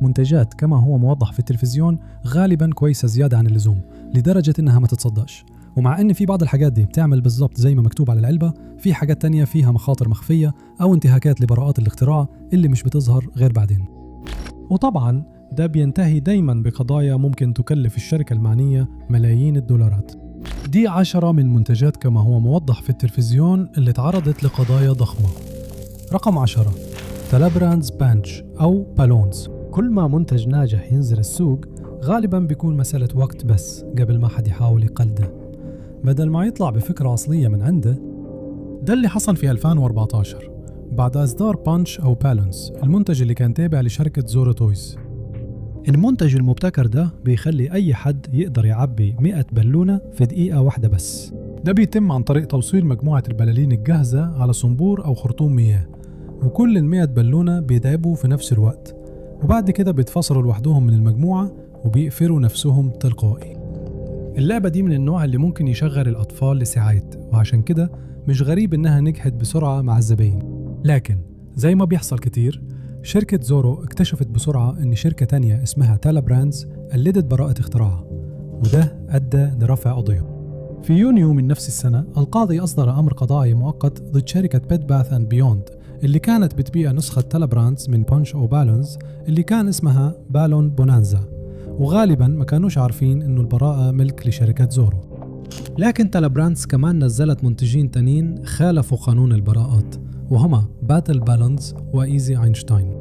منتجات كما هو موضح في التلفزيون غالباً كويسة زيادة عن اللزوم لدرجة إنها ما تتصدقش. ومع إن في بعض الحاجات دي بتعمل بالضبط زي ما مكتوب على العلبة، في حاجات تانية فيها مخاطر مخفية أو انتهاكات لبراءات الاختراع اللي مش بتظهر غير بعدين. وطبعاً ده بينتهي دايماً بقضايا ممكن تكلف الشركة المعنية ملايين الدولارات. دي 10 من منتجات كما هو موضح في التلفزيون اللي تعرضت لقضايا ضخمة. رقم 10، تلابراندز بانش أو بالونز. كل ما منتج ناجح ينزل السوق غالباً بيكون مسألة وقت بس قبل ما حد يحاول يقلده، بدل ما يطلع بفكرة أصلية من عنده. ده اللي حصل في 2014 بعد إصدار بانش أو بالونز، المنتج اللي كان تابع لشركة زورو تويز. المنتج المبتكر ده بيخلي أي حد يقدر يعبي 100 بالونة في دقيقة واحدة بس. ده بيتم عن طريق توصيل مجموعة البلالين الجاهزة على صنبور أو خرطوم مياه، وكل 100 بالونة بيدعبوا في نفس الوقت، وبعد كده بيتفصلوا لوحدهم من المجموعة وبيقفلوا نفسهم تلقائي. اللعبة دي من النوع اللي ممكن يشغل الأطفال لساعات، وعشان كده مش غريب إنها نجحت بسرعة مع الزباين. لكن زي ما بيحصل كتير، شركة زورو اكتشفت بسرعة إن شركة تانية اسمها تلابراندز قلدت براءة اختراعها، وده أدى لرفع قضية. في يونيو من نفس السنة القاضي أصدر أمر قضائي مؤقت ضد شركة بيت باث أند بيوند اللي كانت بتبيع نسخة تلابراندز من بانش أو بالونز اللي كان اسمها بالون بونانزا، وغالباً ما كانوش عارفين إنه البراءة ملك لشركة زورو. لكن تلابراندز كمان نزلت منتجين تانين خالفوا قانون البراءات، وهما باتل بالونز وإيزي أينشتاين.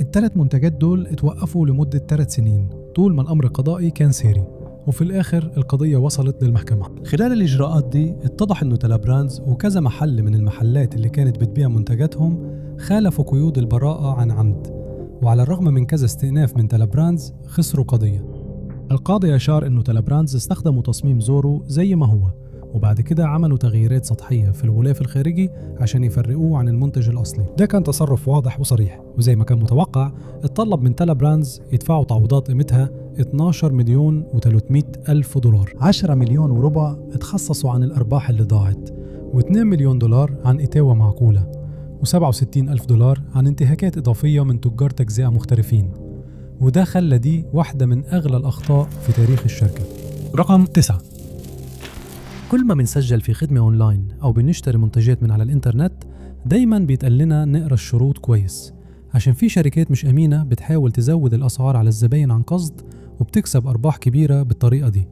الثلاث منتجات دول اتوقفوا لمدة 3 سنين طول ما الأمر القضائي كان سيري، وفي الآخر القضية وصلت للمحكمة. خلال الإجراءات دي اتضح إنه تلابراندز وكذا محل من المحلات اللي كانت بتبيع منتجاتهم خالفوا قيود البراءة عن عمد، وعلى الرغم من كذا استئناف من تلابراندز خسروا قضية. القاضي أشار إنه تلابراندز استخدموا تصميم زورو زي ما هو، وبعد كده عملوا تغييرات سطحية في الغلاف الخارجي عشان يفرقوه عن المنتج الأصلي. ده كان تصرف واضح وصريح، وزي ما كان متوقع اتطلب من تلابراندز يدفعوا تعويضات قيمتها 12 مليون و300 ألف دولار. 10 مليون وربع اتخصصوا عن الأرباح اللي ضاعت، و2 مليون دولار عن إتاوة معقولة، و67 ألف دولار عن انتهاكات إضافية من تجار تجزئة مختلفين. وده خلى دي واحدة من أغلى الأخطاء في تاريخ الشركة. رقم 9، كل ما بنسجل في خدمة أونلاين أو بنشتري منتجات من على الإنترنت دايماً بيتقال لنا نقرأ الشروط كويس، عشان في شركات مش أمينة بتحاول تزود الأسعار على الزباين عن قصد وبتكسب أرباح كبيرة بالطريقة دي.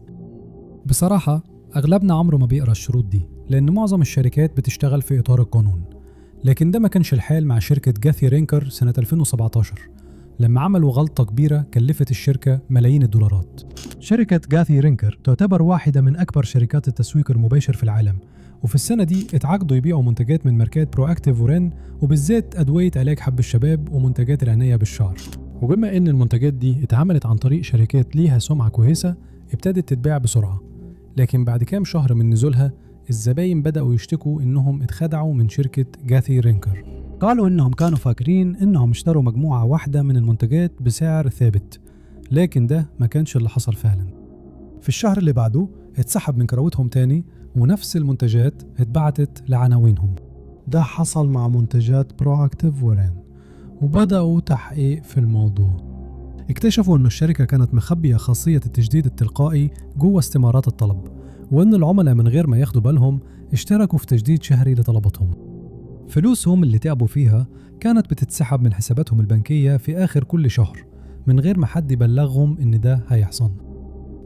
بصراحة أغلبنا عمره ما بيقرأ الشروط دي، لأن معظم الشركات بتشتغل في إطار القانون. لكن ده ما كانش الحال مع شركة جاثي رينكر سنة 2017 لما عملوا غلطة كبيرة كلفت الشركة ملايين الدولارات. شركة جاثي رينكر تعتبر واحدة من أكبر شركات التسويق المباشر في العالم، وفي السنة دي اتعاقدوا يبيعوا منتجات من ماركات برو أكتيف ورين، وبالذات أدوية علاج حب الشباب ومنتجات العناية بالشعر. وبما إن المنتجات دي اتعملت عن طريق شركات ليها سمعة كويسة ابتدت تتباع بسرعة، لكن بعد كام شهر من نزولها الزباين بدأوا يشتكوا إنهم اتخدعوا من شركة جاثي رينكر. قالوا إنهم كانوا فاكرين إنهم اشتروا مجموعة واحدة من المنتجات بسعر ثابت، لكن ده ما كانش اللي حصل فعلا. في الشهر اللي بعده اتسحب من كروتهم تاني ونفس المنتجات اتبعتت لعناوينهم. ده حصل مع منتجات برو أكتيف ورين، وبدأوا تحقيق في الموضوع. اكتشفوا إنه الشركة كانت مخبية خاصية التجديد التلقائي جوه استمارات الطلب، وإن العملاء من غير ما ياخدوا بالهم اشتركوا في تجديد شهري لطلباتهم. فلوسهم اللي تعبوا فيها كانت بتتسحب من حساباتهم البنكية في آخر كل شهر من غير ما حد يبلغهم إن ده هيحصل.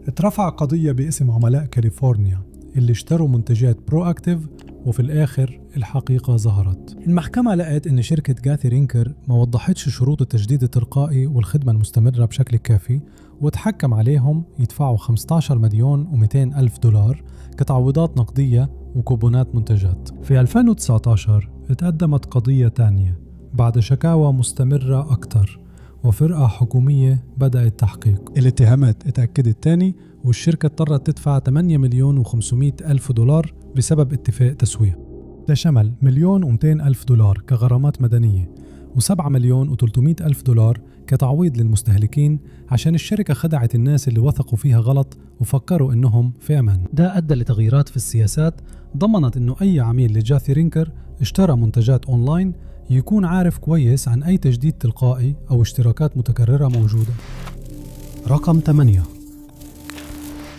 اترفع قضية باسم عملاء كاليفورنيا اللي اشتروا منتجات برو أكتيف، وفي الآخر الحقيقة ظهرت. المحكمة لقت إن شركة جاثي رينكر ما وضحتش شروط التجديد التلقائي والخدمة المستمرة بشكل كافي، وتحكم عليهم يدفعوا 15 مليون و200 ألف دولار كتعويضات نقدية وكوبونات منتجات. في 2019 اتقدمت قضية تانية بعد شكاوى مستمرة أكتر، وفرقة حكومية بدأت تحقيق. الاتهامات اتأكدت تاني، والشركة اضطرت تدفع 8 مليون و500 ألف دولار بسبب اتفاق تسوية. ده شمل 1,200,000 دولار كغرامات مدنية، و7 مليون و300 ألف دولار كتعويض للمستهلكين عشان الشركة خدعت الناس اللي وثقوا فيها غلط وفكروا إنهم في أمان. ده أدى لتغييرات في السياسات ضمنت إنه أي عميل لجاثي رينكر اشترى منتجات أونلاين يكون عارف كويس عن أي تجديد تلقائي أو اشتراكات متكررة موجودة. رقم 8.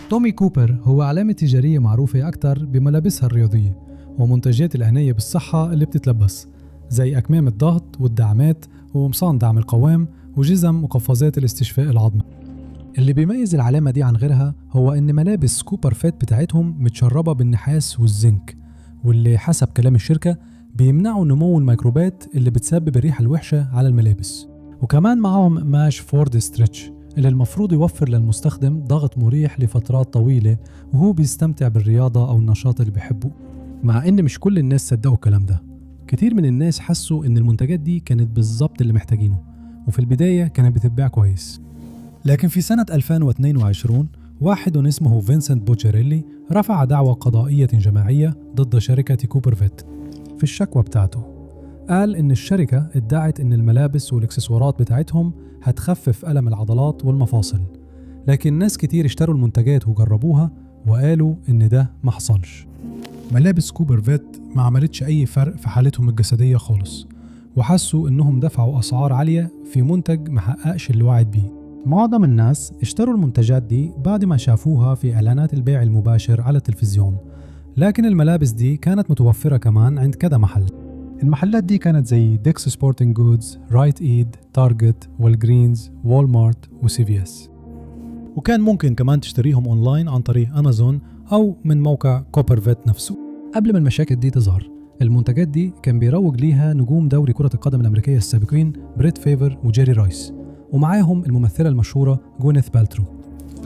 تومي كوبر هو علامة تجارية معروفة أكثر بملابسها الرياضية ومنتجات العناية بالصحة اللي بتتلبس زي أكمام الضغط والدعامات وقمصان دعم القوام وجزم وقفازات الاستشفاء العظمي. اللي بيميز العلامة دي عن غيرها هو إن ملابس كوبر فيت بتاعتهم متشربة بالنحاس والزنك، واللي حسب كلام الشركة بيمنعوا نمو الميكروبات اللي بتسبب الريحة الوحشة على الملابس. وكمان معهم قماش فورد ستريتش اللي المفروض يوفر للمستخدم ضغط مريح لفترات طويلة وهو بيستمتع بالرياضة أو النشاط اللي بيحبه. مع إن مش كل الناس صدقوا الكلام ده، كتير من الناس حسوا إن المنتجات دي كانت بالضبط اللي محتاجينه، وفي البداية كانت بتتباع كويس. لكن في سنة 2022 واحد اسمه فينسنت بوتشاريلي رفع دعوى قضائية جماعية ضد شركة كوبر فيت. في الشكوى بتاعته قال إن الشركة ادعت إن الملابس والإكسسوارات بتاعتهم هتخفف ألم العضلات والمفاصل، لكن ناس كتير اشتروا المنتجات وجربوها وقالوا إن ده ما حصلش. ملابس كوبر فيت ما عملتش أي فرق في حالتهم الجسدية خالص، وحسوا إنهم دفعوا أسعار عالية في منتج ما حققش اللي وعد بيه. معظم الناس اشتروا المنتجات دي بعد ما شافوها في إعلانات البيع المباشر على التلفزيون، لكن الملابس دي كانت متوفرة كمان عند كذا محل. المحلات دي كانت زي ديكس سبورتنج جودز، رايت ايد، تارجت، والجرينز، وولمارت وسي في اس. وكان ممكن كمان تشتريهم اونلاين عن طريق امازون او من موقع كوبر فيت نفسه. قبل ما المشاكل دي تظهر، المنتجات دي كان بيروج ليها نجوم دوري كرة القدم الأمريكية السابقين بريت فيفر وجيري رايس، ومعاهم الممثلة المشهورة جوينيث بالترو.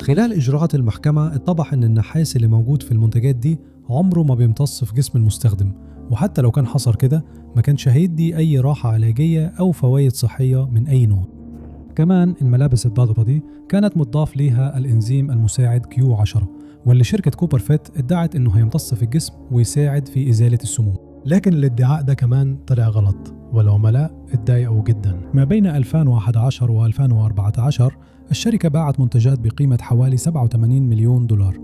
خلال إجراءات المحكمة اتضح أن النحاس اللي موجود في المنتجات دي عمره ما بيمتص في جسم المستخدم، وحتى لو كان حصل كده ما كانش هيدي أي راحة علاجية أو فوائد صحية من أي نوع. كمان الملابس الضغطة دي كانت مضاف ليها الإنزيم المساعد Q10، واللي شركة كوبر فيت ادعت إنه هيمتص في الجسم ويساعد في إزالة السموم. لكن الادعاء ده كمان طلع غلط، والعملاء اتضايقوا جدا. ما بين 2011 و 2014 الشركة باعت منتجات بقيمة حوالي 87 مليون دولار،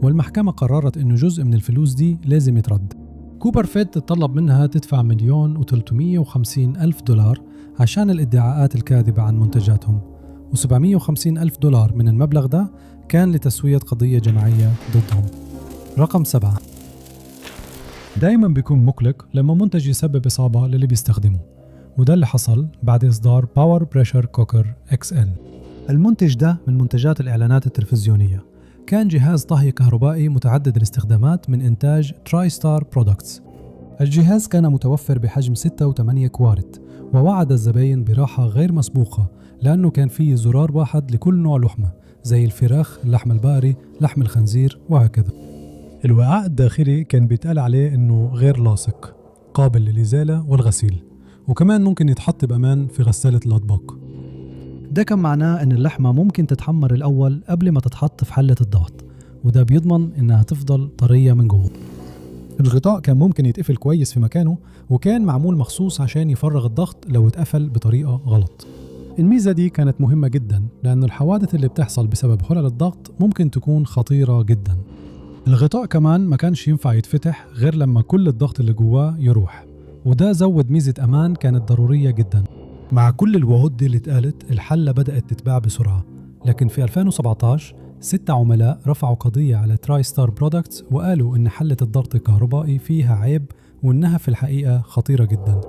والمحكمة قررت إنه جزء من الفلوس دي لازم يترد. كوبر فيت تطلب منها تدفع 1,350,000 دولار عشان الادعاءات الكاذبة عن منتجاتهم، و750,000 دولار من المبلغ ده كان لتسوية قضية جماعية ضدهم. رقم 7. دايما بيكون مقلق لما منتج يسبب إصابة للي بيستخدمه، وده اللي حصل بعد إصدار باور بريشر كوكر XL. المنتج ده من منتجات الإعلانات التلفزيونية، كان جهاز طهي كهربائي متعدد الاستخدامات من إنتاج تراي ستار برودكتس. الجهاز كان متوفر بحجم 6 و8 كوارت، ووعد الزبائن براحة غير مسبوقة لأنه كان فيه زرار واحد لكل نوع لحمة زي الفراخ، اللحم البقري، لحم الخنزير وهكذا. الوعاء الداخلي كان بيتقال عليه إنه غير لاصق، قابل للإزالة والغسيل، وكمان ممكن يتحط بأمان في غسالة الأطباق. ده كان معناه إن اللحمة ممكن تتحمر الأول قبل ما تتحط في حلة الضغط، وده بيضمن إنها تفضل طرية من جوه. الغطاء كان ممكن يتقفل كويس في مكانه، وكان معمول مخصوص عشان يفرغ الضغط لو اتقفل بطريقة غلط. الميزة دي كانت مهمة جدا لأن الحوادث اللي بتحصل بسبب حلل الضغط ممكن تكون خطيرة جدا. الغطاء كمان ما كانش ينفع يتفتح غير لما كل الضغط اللي جواه يروح، وده زود ميزة أمان كانت ضرورية جدا. مع كل الوعود دي اللي اتقالت، الحلة بدأت تتباع بسرعة، لكن في 2017 6 عملاء رفعوا قضية على تراي ستار برودكتس وقالوا إن حلة الضغط الكهربائي فيها عيب وإنها في الحقيقة خطيرة جدا.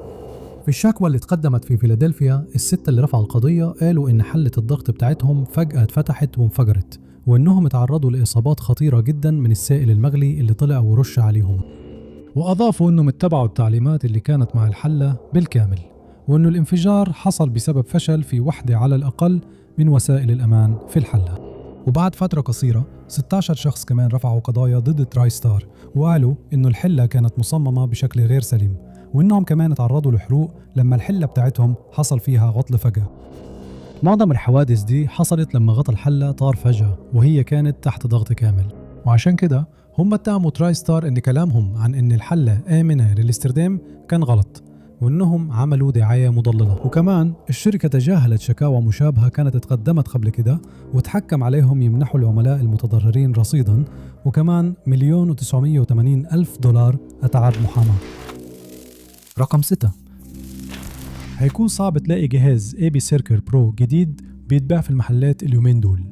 في الشكوى اللي اتقدمت في فيلادلفيا، الستة اللي رفعوا القضية قالوا إن حلة الضغط بتاعتهم فجأة اتفتحت وانفجرت، وإنهم اتعرضوا لإصابات خطيرة جدا من السائل المغلي اللي طلع ورش عليهم. وأضافوا إنهم اتبعوا التعليمات اللي كانت مع الحلة بالكامل، وإنه الانفجار حصل بسبب فشل في وحدة على الأقل من وسائل الأمان في الحلة. وبعد فترة قصيرة 16 شخص كمان رفعوا قضايا ضد تراي ستار، وقالوا إنه الحلة كانت مصممة بشكل غير سليم، وإنهم كمان تعرضوا لحروق لما الحلة بتاعتهم حصل فيها عطل فجأة. معظم الحوادث دي حصلت لما غطى الحلة طار فجأة وهي كانت تحت ضغط كامل، وعشان كده هم اتهموا تراي ستار إن كلامهم عن إن الحلة آمنة للاستخدام كان غلط، وإنهم عملوا دعاية مضللة. وكمان الشركة تجاهلت شكاوى مشابهة كانت تقدمت قبل كده، وتحكم عليهم يمنحوا العملاء المتضررين رصيدا وكمان $1,980,000 أتعاب محاماة. رقم 6. هيكون صعب تلاقي جهاز AB Circle Pro جديد بيتباع في المحلات اليومين دول،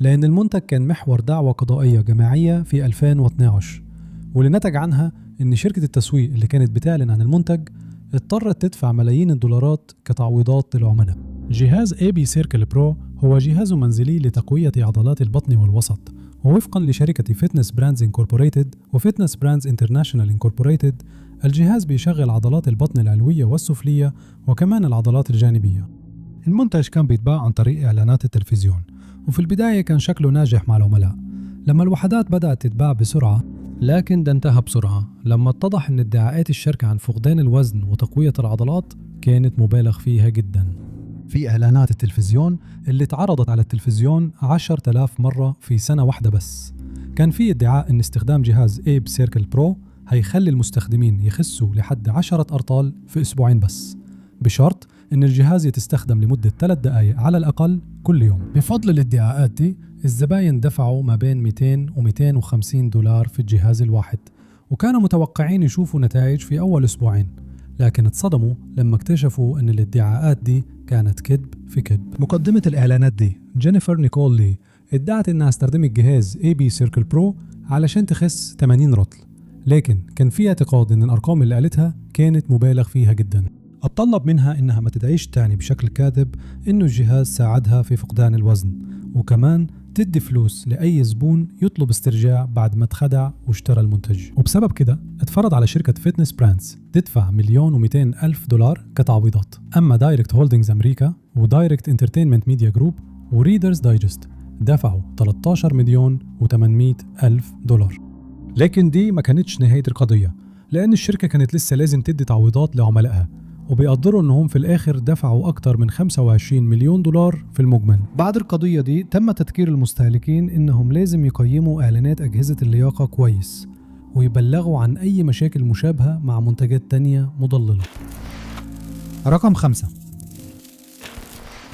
لأن المنتج كان محور دعوة قضائية جماعية في 2012، واللي نتج عنها إن شركة التسويق اللي كانت بتعلن عن المنتج اضطرت تدفع ملايين الدولارات كتعويضات للعملاء. جهاز AB Circle Pro هو جهاز منزلي لتقوية عضلات البطن والوسط، ووفقا لشركة فيتنس براندز انكوربوريتد وفيتنس براندز انترناشونال انكوربوريتد، الجهاز بيشغل عضلات البطن العلوية والسفلية وكمان العضلات الجانبية. المنتج كان بيتباع عن طريق إعلانات التلفزيون، وفي البداية كان شكله ناجح مع العملاء. لما الوحدات بدأت تتباع بسرعة، لكن ده انتهى بسرعة لما اتضح ان ادعاءات الشركة عن فقدان الوزن وتقوية العضلات كانت مبالغ فيها جدا. في إعلانات التلفزيون اللي اتعرضت على التلفزيون 10,000 مرة في سنة واحدة بس، كان في ادعاء ان استخدام جهاز AB Circle Pro هيخلي المستخدمين يخسوا لحد 10 أرطال في أسبوعين بس، بشرط ان الجهاز يتستخدم لمدة 3 دقائق على الأقل كل يوم. بفضل الادعاءات دي الزباين دفعوا ما بين $200 و $250 في الجهاز الواحد، وكانوا متوقعين يشوفوا نتائج في أول أسبوعين، لكن اتصدموا لما اكتشفوا أن الادعاءات دي كانت كذب في كذب. مقدمة الإعلانات دي جينيفر نيكول لي ادعت أنها استخدمت جهاز AB Circle Pro علشان تخس 80 رطل، لكن كان في اعتقاد أن الأرقام اللي قالتها كانت مبالغ فيها جدا. أطلب منها إنها ما تدعيش تاني بشكل كاذب إنه الجهاز ساعدها في فقدان الوزن، وكمان تدي فلوس لأي زبون يطلب استرجاع بعد ما اتخدع واشترى المنتج. وبسبب كده اتفرض على شركة فيتنس براندز تدفع $1,200,000 كتعويضات. أما دايركت هولدينجز أمريكا ودايركت انترتينمنت ميديا جروب وريدرز دايجست دفعوا $13,800,000. لكن دي ما كانتش نهاية القضية، لأن الشركة كانت لسه لازم تدي تعويضات لعملائها، وبيقدروا أنهم في الآخر دفعوا أكتر من $25 مليون في المجمل. بعد القضية دي تم تذكير المستهلكين إنهم لازم يقيموا إعلانات أجهزة اللياقة كويس، ويبلغوا عن أي مشاكل مشابهة مع منتجات تانية مضللة. رقم 5.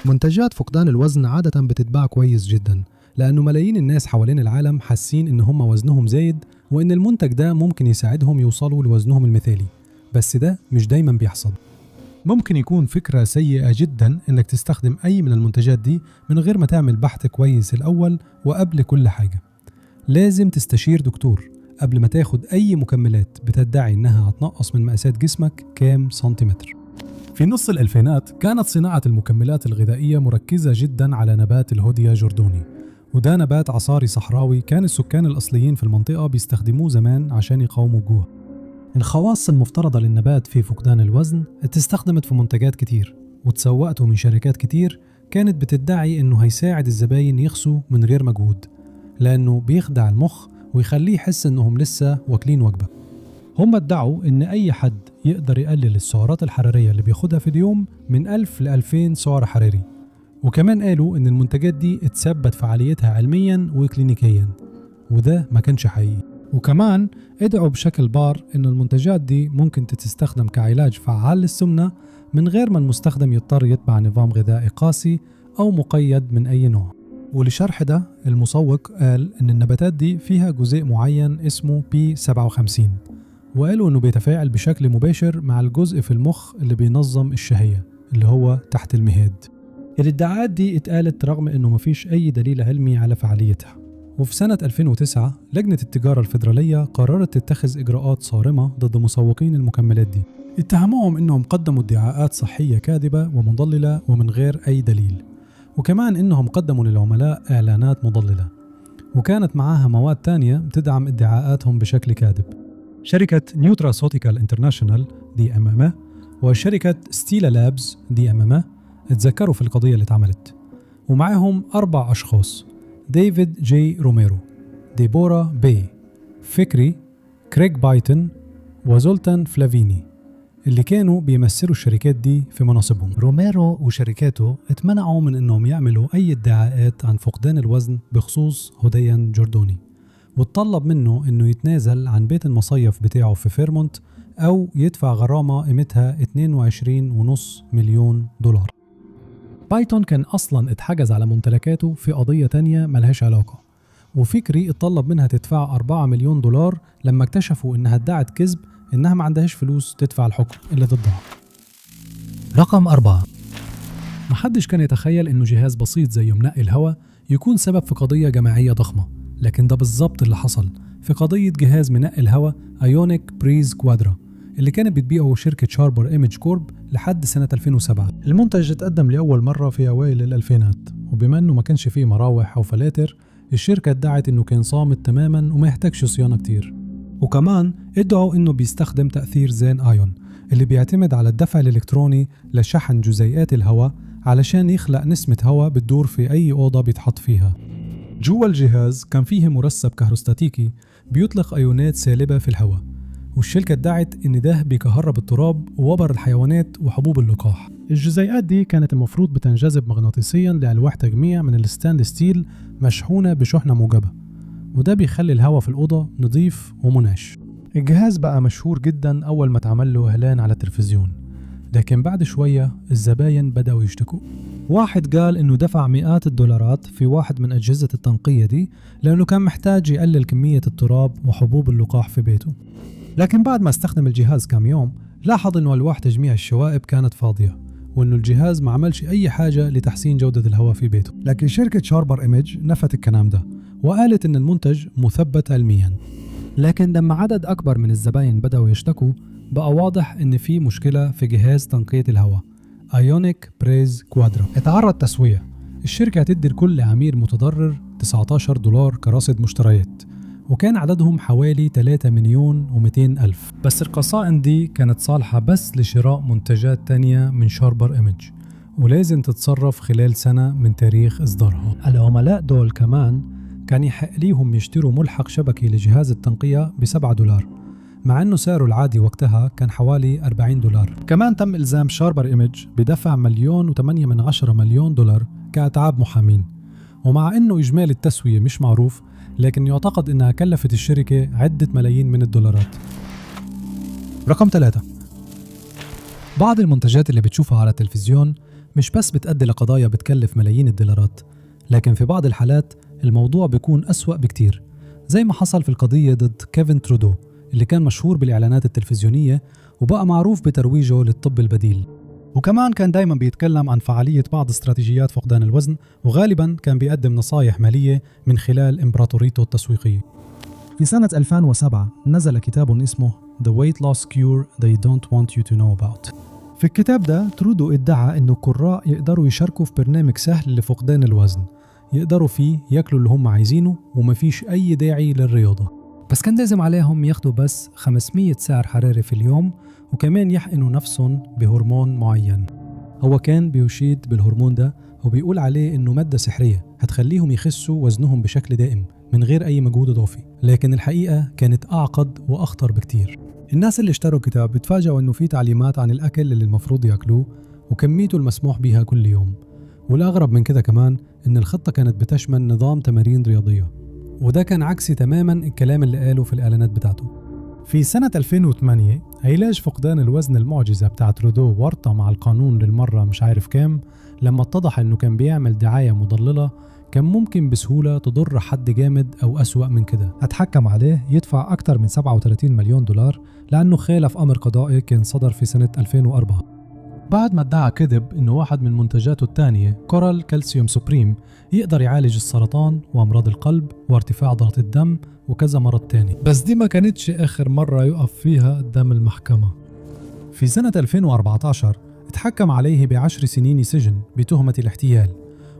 منتجات فقدان الوزن عادة بتتباع كويس جدا، لأنه ملايين الناس حوالين العالم حاسين إن هم وزنهم زايد، وإن المنتج ده ممكن يساعدهم يوصلوا لوزنهم المثالي، بس ده مش دايما بيحصل. ممكن يكون فكرة سيئة جدا إنك تستخدم أي من المنتجات دي من غير ما تعمل بحث كويس الأول، وقبل كل حاجة لازم تستشير دكتور قبل ما تاخد أي مكملات بتدعي إنها هتنقص من مقاسات جسمك كام سنتيمتر. في نص الألفينات كانت صناعة المكملات الغذائية مركزة جدا على نبات الهوديا جوردوني، وده نبات عصاري صحراوي كان السكان الأصليين في المنطقة بيستخدموه زمان عشان يقاوموا الجوع. الخواص المفترضة للنبات في فقدان الوزن استخدمت في منتجات كتير، وتسوقته من شركات كتير كانت بتدعي إنه هيساعد الزباين يخسوا من غير مجهود، لأنه بيخدع المخ ويخليه يحس إنهم لسه واكلين وجبة. هم ادعوا إن أي حد يقدر يقلل السعرات الحرارية اللي بياخدها في اليوم من 1000 ل 2000 سعر حراري، وكمان قالوا إن المنتجات دي اتثبت فعاليتها علميا وكلينيكيا، وده ما كانش حقيقي. وكمان ادعوا بشكل بار إن المنتجات دي ممكن تستخدم كعلاج فعال للسمنة من غير ما المستخدم يضطر يتبع نظام غذائي قاسي أو مقيد من أي نوع. ولشرح ده المسوق قال إن النباتات دي فيها جزيء معين اسمه P57، وقالوا إنه بيتفاعل بشكل مباشر مع الجزء في المخ اللي بينظم الشهية اللي هو تحت المهاد. الادعاءات دي اتقالت رغم إنه مفيش أي دليل علمي على فعاليتها. وفي سنة 2009 لجنة التجارة الفيدرالية قررت تتخذ إجراءات صارمة ضد مسوقين المكملات دي، اتهموهم إنهم قدموا ادعاءات صحية كاذبة ومضللة ومن غير أي دليل، وكمان إنهم قدموا للعملاء إعلانات مضللة وكانت معاها مواد تانية بتدعم ادعاءاتهم بشكل كاذب. شركة نيوتراسوتيكال انترناشونال DMMA وشركة ستيلا لابز DMMA اتذكروا في القضية اللي اتعملت، ومعهم 4 أشخاص: ديفيد جي روميرو، ديبورا بي، فكري، كريغ بايتن، وزولتان فلافيني، اللي كانوا بيمثلوا الشركات دي في مناصبهم. روميرو وشركاته اتمنعوا من انهم يعملوا اي ادعاءات عن فقدان الوزن بخصوص هوديان جوردوني، واتطلب منه انه يتنازل عن بيت المصيف بتاعه في فيرمونت أو يدفع غرامة قيمتها 22.5 مليون دولار. بايتون كان أصلاً اتحجز على ممتلكاته في قضية تانية ملهاش علاقة، وفكري اتطلب منها تدفع 4 مليون دولار لما اكتشفوا إنها ادعت كذب إنها ما عندهاش فلوس تدفع الحكم اللي ضدها. رقم 4. محدش كان يتخيل إنه جهاز بسيط زي منقي الهواء يكون سبب في قضية جماعية ضخمة، لكن ده بالظبط اللي حصل في قضية جهاز منقي الهواء ايونيك بريز كوادرا اللي كانت بتبيعه شركة شاربر ايمج كورب لحد سنة 2007. المنتج اتقدم لأول مرة في أوائل الألفينات، وبما إنه ما كانش فيه مراوح أو فلاتر، الشركة ادعت إنه كان صامت تماماً وما يحتاجش صيانة كتير، وكمان ادعوا إنه بيستخدم تأثير زين آيون اللي بيعتمد على الدفع الإلكتروني لشحن جزيئات الهواء علشان يخلق نسمة هواء بتدور في أي أوضة بيتحط فيها. جوا الجهاز كان فيه مرسب كهروستاتيكي بيطلق أيونات سالبة في الهواء، والشركة ادعت إن ده بيكهرب التراب ووبر الحيوانات وحبوب اللقاح. الجزيئات دي كانت المفروض بتنجذب مغناطيسياً لألواح تجميع من الستانلس ستيل مشحونة بشحنة موجبة، وده بيخلي الهواء في الأوضة نظيف ومنعش. الجهاز بقى مشهور جداً أول ما اتعمل له إعلان على التلفزيون، لكن بعد شوية الزباين بدأوا يشتكوا. واحد قال إنه دفع مئات الدولارات في واحد من أجهزة التنقية دي لأنه كان محتاج يقلل كمية التراب وحبوب اللقاح في بيته، لكن بعد ما استخدم الجهاز كام يوم لاحظ إنه ألواح تجميع الشوائب كانت فاضية، وإنه الجهاز ما عملش أي حاجة لتحسين جودة الهواء في بيته. لكن شركة شاربر إيمج نفت الكلام ده وقالت إن المنتج مثبت علمياً. لكن لما عدد أكبر من الزباين بدأوا يشتكوا بقى واضح إن في مشكلة في جهاز تنقية الهواء ايونيك بريز كوادرا. اتعرض تسوية، الشركة هتدي لكل عميل متضرر 19 دولار كرصيد مشتريات، وكان عددهم حوالي 3,200,000. بس القصائن دي كانت صالحة بس لشراء منتجات تانية من شاربر إيمج، ولازم تتصرف خلال سنة من تاريخ إصدارها. العملاء دول كمان كان يحق ليهم يشتروا ملحق شبكي لجهاز التنقية ب7 دولار، مع أنه سعره العادي وقتها كان حوالي 40 دولار. كمان تم إلزام شاربر إيمج بدفع 1.8 دولار كأتعاب محامين، ومع أنه إجمالي التسوية مش معروف، لكن يعتقد أنها كلفت الشركة عدة ملايين من الدولارات. رقم 3. بعض المنتجات اللي بتشوفها على التلفزيون مش بس بتأدي لقضايا بتكلف ملايين الدولارات، لكن في بعض الحالات الموضوع بيكون أسوأ بكتير، زي ما حصل في القضية ضد كيفن ترودو اللي كان مشهور بالإعلانات التلفزيونية وبقى معروف بترويجه للطب البديل، وكمان كان دايما بيتكلم عن فعالية بعض استراتيجيات فقدان الوزن، وغالبا كان بيقدم نصايح مالية من خلال إمبراطوريته التسويقية. في سنة 2007 نزل كتاب اسمه The Weight Loss Cure They Don't Want You to Know About. في الكتاب ده ترودو ادعى إنه القراء يقدروا يشاركوا في برنامج سهل لفقدان الوزن، يقدروا فيه ياكلوا اللي هم عايزينه ومفيش أي داعي للرياضة، بس كان لازم عليهم ياخدوا بس 500 سعر حراري في اليوم، وكمان يحقنوا نفسهم بهرمون معين. هو كان بيشيد بالهرمون ده وبيقول عليه إنه مادة سحرية هتخليهم يخسوا وزنهم بشكل دائم من غير أي مجهود إضافي، لكن الحقيقة كانت أعقد وأخطر بكتير. الناس اللي اشتروا الكتاب بتفاجئوا إنه في تعليمات عن الأكل اللي المفروض يأكلوه وكميته المسموح بيها كل يوم، والأغرب من كده كمان إن الخطة كانت بتشمل نظام تمارين رياضية، وده كان عكسي تماماً الكلام اللي قاله في الإعلانات بتاعته. في سنة 2008 علاج فقدان الوزن المعجزة بتاع ترودو ورطة مع القانون للمرة مش عارف كام، لما اتضح إنه كان بيعمل دعاية مضللة كان ممكن بسهولة تضر حد جامد أو أسوأ من كده. اتحكم عليه يدفع أكتر من 37 مليون دولار لأنه خالف أمر قضائي كان صدر في سنة 2004، بعد ما ادعى كذب إنه واحد من منتجاته الثانية كورال كالسيوم سوبريم يقدر يعالج السرطان وأمراض القلب وارتفاع ضغط الدم وكذا مرض تاني. بس دي ما كانتش آخر مرة يقف فيها قدام المحكمة. في سنة 2014 اتحكم عليه ب10 سنين سجن بتهمة الاحتيال،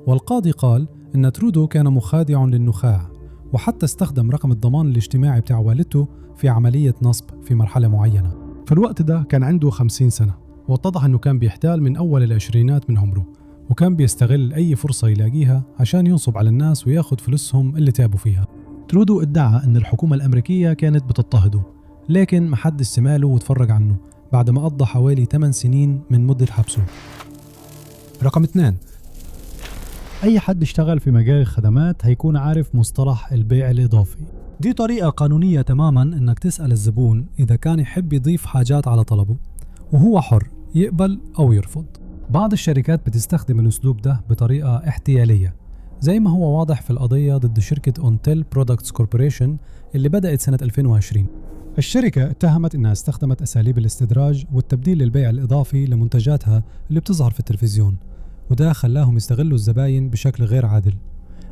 والقاضي قال إن ترودو كان مخادع للنخاع، وحتى استخدم رقم الضمان الاجتماعي بتاع والدته في عملية نصب في مرحلة معينة. في الوقت ده كان عنده 50 سنة، واتضح أنه كان بيحتال من أول العشرينات من عمره، وكان بيستغل أي فرصة يلاقيها عشان ينصب على الناس وياخد فلوسهم اللي تعبوا فيها. ترودو ادعى أن الحكومة الأمريكية كانت بتضطهده، لكن محدش سماله وتفرج عنه بعد ما قضى حوالي 8 سنين من مدة حبسه. رقم 2. أي حد اشتغل في مجال الخدمات هيكون عارف مصطلح البيع الإضافي. دي طريقة قانونية تماما إنك تسأل الزبون إذا كان يحب يضيف حاجات على طلبه، وهو حر يقبل أو يرفض. بعض الشركات بتستخدم الأسلوب ده بطريقة احتيالية، زي ما هو واضح في القضية ضد شركة أونتيل برودكتس كوربوريشن اللي بدأت سنة 2020. الشركة اتهمت إنها استخدمت أساليب الاستدراج والتبديل للبيع الإضافي لمنتجاتها اللي بتظهر في التلفزيون، وده خلاهم يستغلوا الزباين بشكل غير عادل.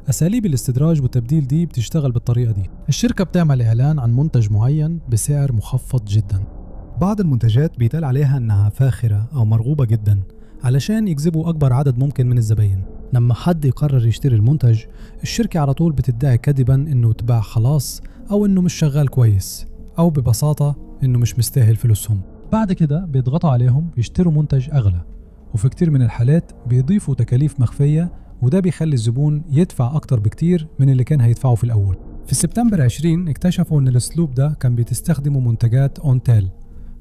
أساليب الاستدراج والتبديل دي بتشتغل بالطريقة دي. الشركة بتعمل إعلان عن منتج معين بسعر مخفض جدا. بعض المنتجات بيتقال عليها إنها فاخرة أو مرغوبة جدا علشان يجذبوا أكبر عدد ممكن من الزباين. لما حد يقرر يشتري المنتج، الشركة على طول بتدعي كذبا إنه اتباع خلاص، أو إنه مش شغال كويس، أو ببساطة إنه مش مستاهل فلوسهم. بعد كده بيضغطوا عليهم يشتروا منتج أغلى، وفي كتير من الحالات بيضيفوا تكاليف مخفية، وده بيخلي الزبون يدفع أكتر بكتير من اللي كان هيدفعه في الأول. في سبتمبر 20 اكتشفوا إن الأسلوب ده كان بتستخدمه منتجات أونتيل،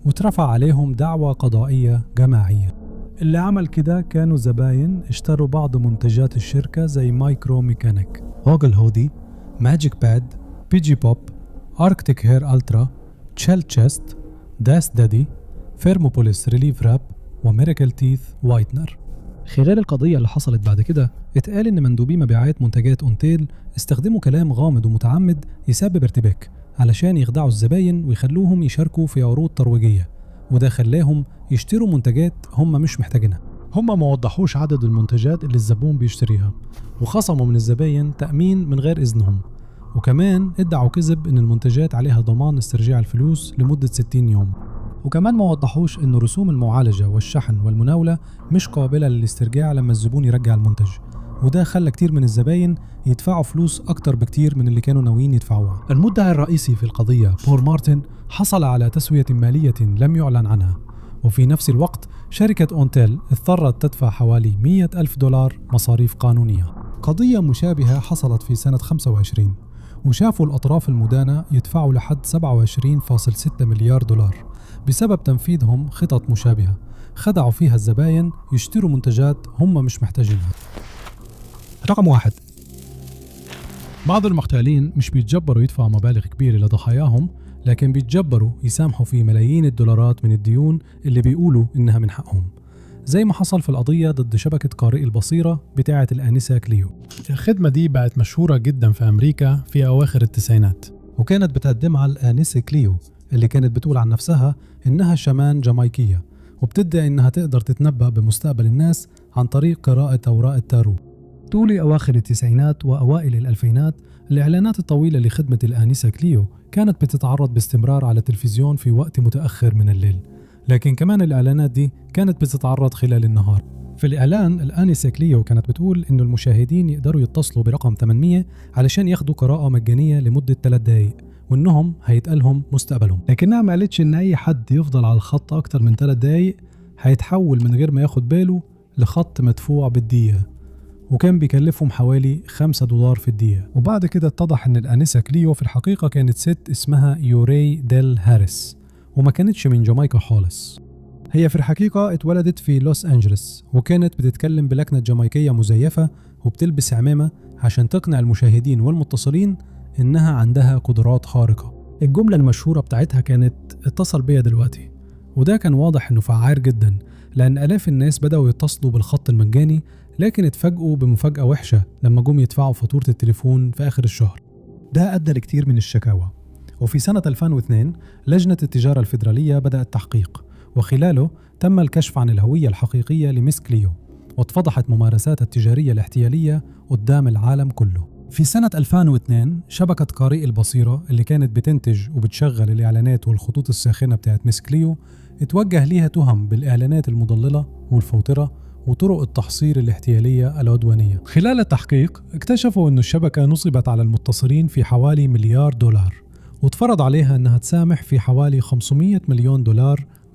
واترفع عليهم دعوى قضائية جماعية. اللي عمل كده كانوا زباين اشتروا بعض منتجات الشركة زي مايكرو ميكانيك، هوجل هودي، ماجيك باد، بيجي بوب، أركتيك هير ألترا، تشيل تشيست، داس دادي، فيرموبوليس ريليف راب، وميراكل تيث وايتنر. خلال القضية اللي حصلت بعد كده اتقال إن مندوبي مبيعات منتجات أونتيل استخدموا كلام غامض ومتعمد يسبب ارتباك علشان يخدعوا الزباين ويخلوهم يشاركوا في عروض ترويجية، وده خلاهم يشتروا منتجات هم مش محتاجينها. هم ما وضحوش عدد المنتجات اللي الزبون بيشتريها، وخصموا من الزباين تأمين من غير إذنهم، وكمان ادعوا كذب إن المنتجات عليها ضمان استرجاع الفلوس لمدة 60 يوم. وكمان ما وضحوش إن رسوم المعالجة والشحن والمناولة مش قابلة للاسترجاع لما الزبون يرجع المنتج، وده خلى كتير من الزباين يدفعوا فلوس أكتر بكتير من اللي كانوا ناويين يدفعوها. المدعي الرئيسي في القضية بول مارتن حصل على تسوية مالية لم يعلن عنها، وفي نفس الوقت شركة أونتيل اضطرت تدفع حوالي $100,000 مصاريف قانونية. قضية مشابهة حصلت في سنة 25، وشافوا الأطراف المدانة يدفعوا لحد $27.6 مليار بسبب تنفيذهم خطط مشابهة خدعوا فيها الزباين يشتروا منتجات هم مش محتاجينها. رقم 1، بعض المحتالين مش بيتجبروا يدفعوا مبالغ كبيرة لضحاياهم، لكن بيتجبروا يسامحوا في ملايين الدولارات من الديون اللي بيقولوا إنها من حقهم، زي ما حصل في القضية ضد شبكة قارئي البصيرة بتاعة الآنسة كليو. الخدمة دي بقت مشهورة جدا في أمريكا في أواخر التسعينات، وكانت بتقدمها الآنسة كليو اللي كانت بتقول عن نفسها إنها شمان جامايكية، وبتدعي إنها تقدر تتنبأ بمستقبل الناس عن طريق قراءة أوراق التارو. طول أواخر التسعينات وأوائل الألفينات الإعلانات الطويلة لخدمة الآنسة كليو كانت بتتعرض باستمرار على التلفزيون في وقت متأخر من الليل، لكن كمان الإعلانات دي كانت بتتعرض خلال النهار. في الإعلان الآنسة كليو كانت بتقول إنه المشاهدين يقدروا يتصلوا برقم 800 علشان ياخدوا قراءة مجانية لمدة 3 دقايق، وإنهم هيتقالهم مستقبلهم، لكنها ما قالتش إن أي حد يفضل على الخط أكتر من 3 دقايق هيتحول من غير ما ياخد باله لخط مدفوع بالدقيقة، وكان بيكلفهم حوالي $5 في الدقيقة. وبعد كده اتضح إن الآنسة كليو في الحقيقة كانت ست اسمها يوري ديل هاريس، وما كانتش من جامايكا خالص. هي في الحقيقة اتولدت في لوس أنجلس، وكانت بتتكلم بلكنة جامايكية مزيفة وبتلبس عمامة عشان تقنع المشاهدين والمتصلين إنها عندها قدرات خارقة. الجملة المشهورة بتاعتها كانت اتصل بيا دلوقتي، وده كان واضح إنه فعال جدا، لأن آلاف الناس بدأوا يتصلوا بالخط المجاني، لكن اتفاجئوا بمفاجأة وحشة لما جم يدفعوا فاتورة التليفون في آخر الشهر. ده أدى لكتير من الشكاوى، وفي سنة 2002 لجنة التجارة الفيدرالية بدأت تحقيق، وخلاله تم الكشف عن الهوية الحقيقية لميس كليو، واتفضحت ممارساتها التجارية الاحتيالية قدام العالم كله. في سنة 2002 شبكة قارئي البصيرة اللي كانت بتنتج وبتشغل الإعلانات والخطوط الساخنة بتاعت ميس كليو اتوجه ليها تهم بالإعلانات المضللة والفوترة وطرق التحصيل الاحتيالية العدوانية. خلال التحقيق اكتشفوا أن الشبكة نصبت على المتصلين في حوالي $1 مليار، واتفرض عليها أنها تسامح في حوالي $500 مليون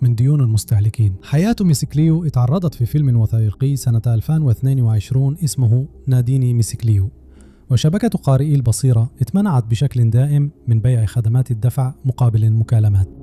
من ديون المستهلكين. حياة ميس كليو اتعرضت في فيلم وثائقي سنة 2022 اسمه ناديني ميس كليو. وشبكة قارئي البصيرة اتمنعت بشكل دائم من بيع خدمات الدفع مقابل المكالمات.